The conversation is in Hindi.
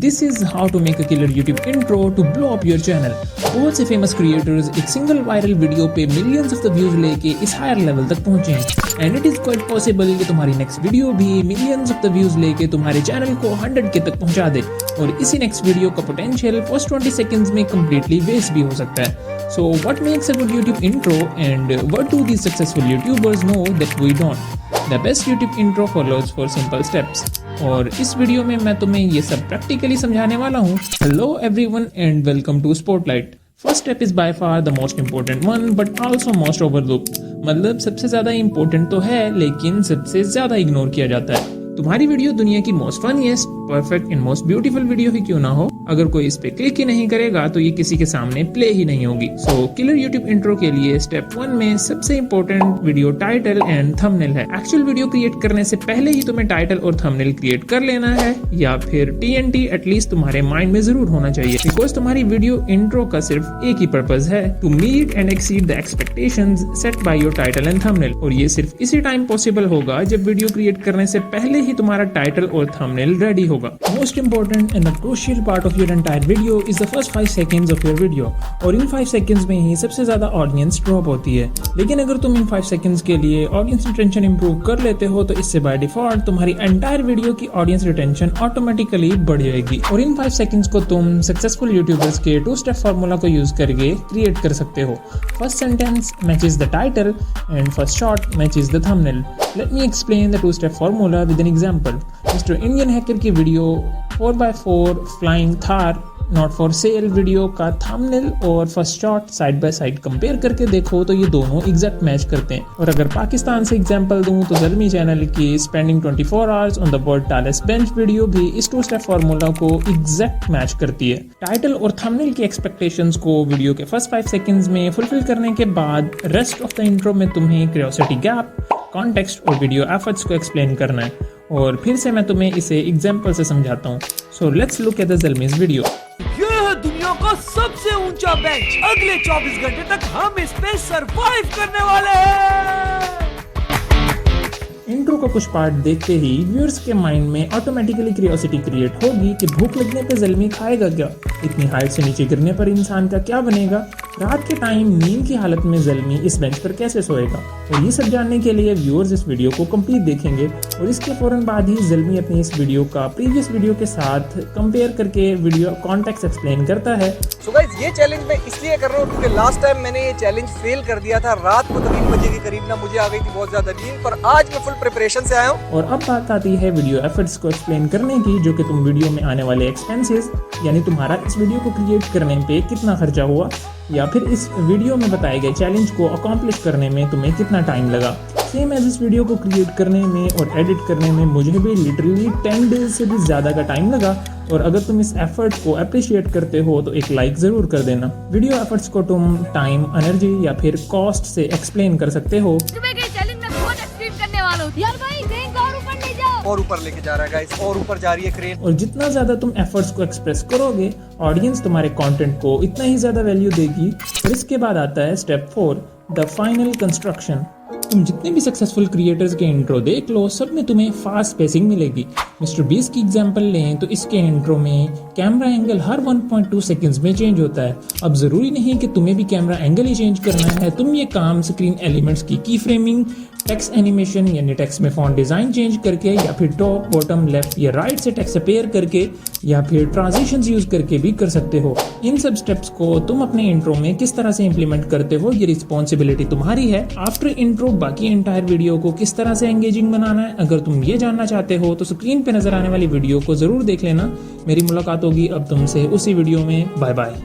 This is how to make a killer YouTube intro to blow up your channel. बहुत से फेमस क्रिएटर्स एक सिंगल वायरल वीडियो पे मिलियंस ऑफ द व्यूज लेके इस हायर लेवल तक पहुंचे हैं and it is quite possible कि तुम्हारी नेक्स्ट वीडियो भी मिलियंस ऑफ द व्यूज लेके तुम्हारे चैनल को 100K तक पहुंचा दे और इसी नेक्स्ट वीडियो का पोटेंशियल फर्स्ट 20 सेकंड्स में कंप्लीटली वेस्ट भी हो सकता है. So what makes a good YouTube intro and what do these successful YouTubers know that we don't? The best YouTube intro follows 4 simple steps. और इस वीडियो में मैं तुम्हें ये सब प्रैक्टिकली समझाने वाला हूँ. Hello everyone and welcome to Spotlight. First step is by far the most important one but also most overlooked. मतलब सबसे ज़्यादा इम्पोर्टेंट तो है लेकिन सबसे ज़्यादा इग्नोर किया जाता है. तुम्हारी वीडियो दुनिया की most funniest, perfect and most beautiful video ही क्यों ना हो, अगर कोई इस पे क्लिक ही नहीं करेगा तो ये किसी के सामने प्ले ही नहीं होगी. सो किलर यूट्यूब इंट्रो के लिए स्टेप 1 में सबसे important video title and thumbnail है. एक्चुअल वीडियो क्रिएट करने से पहले ही तुम्हें टाइटल और थंबनेल क्रिएट कर लेना है या फिर TNT एटलीस्ट तुम्हारे माइंड में जरूर होना चाहिए बिकॉज तुम्हारी वीडियो इंट्रो का सिर्फ एक ही पर्पज है, to meet and exceed the expectations set by your title and thumbnail. और ये सिर्फ इसी टाइम पॉसिबल होगा जब वीडियो क्रिएट करने से पहले ही तुम्हारा टाइटल और थंबनेल रेडी होगा. Most important and the crucial part of your entire video is the first 5 seconds of your video. और इन 5 सेकंड्स में ही सबसे ज्यादा ऑडियंस ड्रॉप होती है. लेकिन अगर तुम इन 5 सेकंड्स के लिए ऑडियंस रिटेंशन इंप्रूव कर लेते हो तो इससे बाय डिफॉल्ट तुम्हारी एंटायर वीडियो की ऑडियंस रिटेंशन ऑटोमेटिकली बढ़ जाएगी. और इन 5 सेकंड्स को तुम सक्सेसफुल यूट्यूबर्स के 2 स्टेप फार्मूला को यूज करके क्रिएट कर सकते हो. First sentence matches the title and first shot matches the thumbnail. Let me explain the 2 step formula with an example. Mister Indian hacker की video 4x4 flying Thar not for sale video का थंबनेल और first shot side by side compare करके देखो तो ये दोनों एग्जैक्ट मैच करते हैं. और अगर पाकिस्तान से एग्जांपल दूं तो ज़ल्मी चैनल की spending 24 hours on the world tallest bench video भी इस 2 स्टेप फार्मूला को एग्जैक्ट मैच करती है. टाइटल और थंबनेल की एक्सपेक्टेशंस को वीडियो के फर्स्ट 5 सेकंड्स में फुलफिल करने के बाद रेस्ट ऑफ द इंट्रो में तुम्हें क्यूरियोसिटी गैप, कॉन्टेक्स्ट और वीडियो एफर्ट्स को एक्सप्लेन करना है. और फिर से मैं तुम्हें इसे एग्जांपल से समझाता हूँ. So let's look at the Zalmi's video. ये है दुनिया का सबसे ऊंचा बेंच. अगले 24 घंटे तक हम इस पे सरवाइव करने वाले हैं. इंट्रो का कुछ पार्ट देखते ही व्यूअर्स के माइंड में ऑटोमेटिकली क्यूरियोसिटी क्रिएट होगी कि भूख लगने पे ज़ल्मी खाएगा क्या, इतनी हाइट से नीचे गिरने पर इंसान का क्या बनेगा, रात के टाइम नींद की हालत में ज़ल्मी इस बेंच पर कैसे सोएगा. और ये सब जानने के लिए व्यूअर्स इस वीडियो को कंप्लीट देखेंगे और इसके फौरन बाद ही ज़ल्मी अपनी इस वीडियो का प्रीवियस वीडियो के साथ कंपेयर करके वीडियो कॉन्टेक्स्ट एक्सप्लेन करता है. सो गाइस ये चैलेंज मैं इसलिए कर रहा हूँ क्योंकि लास्ट टाइम मैंने ये चैलेंज फेल कर दिया था. रात को 3 बजे के करीब ना मुझे आ गई थी बहुत ज्यादा नींद, पर आज मैं फुल प्रिपरेशन से आया हूँ. और अब बात आती है वीडियो एफर्ट्स को एक्सप्लेन करने की, जो कि तुम वीडियो में आने वाले एक्सपेंसेस यानी तुम्हारा इस वीडियो को क्रिएट करने पे कितना खर्चा हुआ या फिर इस वीडियो में बताए गए चैलेंज को अकॉम्प्लिश करने में तुम्हें कितना टाइम लगा. सेम एज इस वीडियो को क्रिएट करने में और एडिट करने में मुझे भी लिटरली 10 डेज से भी ज़्यादा का टाइम लगा. और अगर तुम इस एफर्ट को अप्रिशिएट करते हो तो एक लाइक ज़रूर कर देना. वीडियो एफर्ट्स को तुम टाइम, एनर्जी या फिर कॉस्ट से एक्सप्लेन कर सकते हो. और ऊपर लेके जा रहा है गाइस, और ऊपर जा रही है क्रेन. और जितना ज्यादा तुम एफर्ट्स को एक्सप्रेस करोगे ऑडियंस तुम्हारे कंटेंट को इतना ही ज्यादा वैल्यू देगी. और इसके बाद आता है स्टेप 4, द फाइनल कंस्ट्रक्शन. तुम जितने भी सक्सेसफुल क्रिएटर्स के इंट्रो देख लो सब में तुम्हें फास्ट पेसिंग मिलेगी. मिस्टर बीस्ट की एग्जांपल लें तो इसके इंट्रो में कैमरा एंगल हर 1.2 सेकंड्स में चेंज होता है. अब जरूरी नहीं कि तुम्हें भी कैमरा एंगल ही चेंज करना है. तुम ये काम स्क्रीन एलिमेंट्स की की फ्रेमिंग, टेक्स्ट एनिमेशन यानी टेक्स्ट में फॉन्ट डिजाइन चेंज करके या फिर टॉप, बॉटम, लेफ्ट या राइट से टेक्स्ट अपेयर करके या फिर ट्रांजिशंस यूज करके भी कर सकते हो. इन सब स्टेप्स को तुम अपने इंट्रो में किस तरह से इंप्लीमेंट करते हो ये रिस्पॉन्सिबिलिटी तुम्हारी है. आफ्टर इंट्रो बाकी एंटायर वीडियो को किस तरह से एंगेजिंग बनाना है अगर तुम ये जानना चाहते हो तो स्क्रीन पे नजर आने वाली वीडियो को जरूर देख लेना. मेरी मुलाकात होगी अब तुमसे उसी वीडियो में. Bye bye.